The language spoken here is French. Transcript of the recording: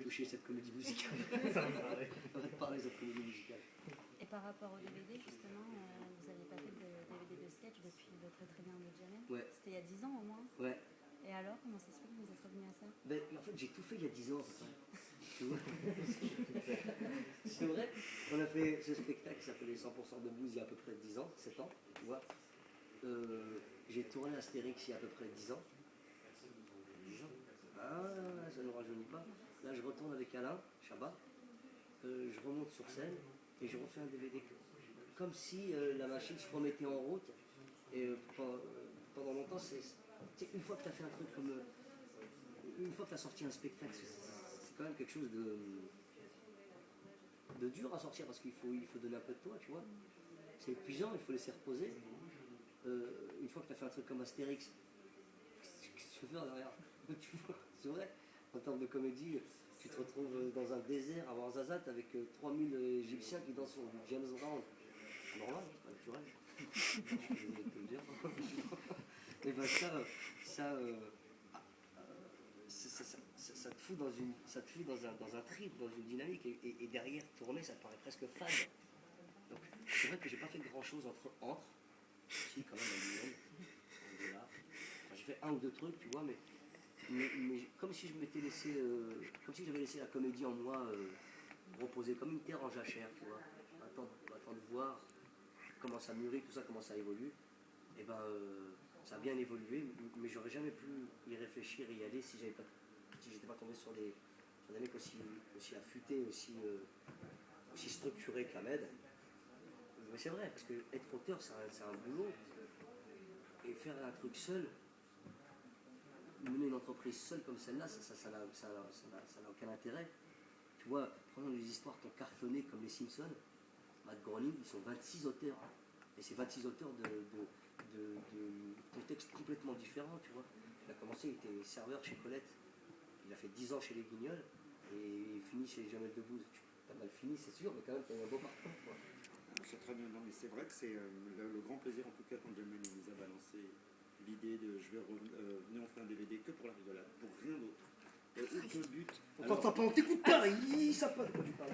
toucher cette comédie musicale. On va te parler de cette comédie musicale. Et par rapport au DVD, justement, vous n'aviez pas fait de DVD de sketch depuis le Très Très Bien de Jamel. Ouais. C'était il y a 10 ans au moins. Ouais. Et alors, comment ça se fait que vous êtes revenu à ça? Ben, en fait, j'ai tout fait il y a 10 ans. Tu vois. C'est vrai. On a fait ce spectacle qui s'appelait 100% de blues il y a à peu près 10 ans, 7 ans, tu vois. J'ai tourné Astérix il y a à peu près 10 ans. 10 ans. Ah, ça ne rajeunit pas. Là, je retourne avec Alain Chabat. Je remonte sur scène et je refais un DVD. Comme si la machine se remettait en route. Et pendant longtemps, une fois que tu as fait un truc comme. Une fois que tu as sorti un spectacle, c'est quand même quelque chose de dur à sortir parce qu'il faut donner un peu de toi, tu vois. C'est épuisant, il faut laisser reposer. Une fois que tu as fait un truc comme Astérix, qu'est-ce que tu veux faire derrière? Tu vois, c'est vrai. En termes de comédie, tu te retrouves dans un désert à Ouarzazate avec 3000 Égyptiens qui dansent sur du James Brown. Normal, c'est pas naturel. Je suis désolé de te le dire. Et ben ça te fout dans un trip, dans une dynamique, et derrière tourner, ça te paraît presque fade. Donc c'est vrai que j'ai pas fait grand chose entre. Si, quand même, à Lyon, j'ai fait un ou deux trucs, tu vois, mais comme si je m'étais laissé, comme si j'avais laissé la comédie en moi reposer comme une terre en jachère, tu vois. Attends de voir comment ça mûrit, tout ça, comment ça évolue. Et ben, ça a bien évolué, mais j'aurais jamais pu y réfléchir et y aller si j'étais pas tombé sur des mecs aussi affûtés, aussi structurés qu'Ahmed. Mais c'est vrai, parce que être auteur, c'est un boulot. Et faire un truc seul, mener une entreprise seule comme celle-là, ça n'a aucun intérêt. Tu vois, prenons des histoires qui ont cartonné comme les Simpsons. Matt Groening, ils sont 26 auteurs. Et c'est 26 auteurs de contextes complètement différents, tu vois. Il a commencé, il était serveur chez Colette. Il a fait 10 ans chez les Guignols. Et il finit chez Jamel Debbouze. T'as mal fini, c'est sûr, mais quand même, t'as eu un beau parcours, quoi. C'est très bien, non, mais c'est vrai que c'est le grand plaisir, en tout cas, quand Jamel nous a balancé l'idée de je vais venir, on fait un DVD que pour la rigolade, pour rien d'autre. Aucun but. Quand t'écoutes pas, ils savent pas de quoi tu parles.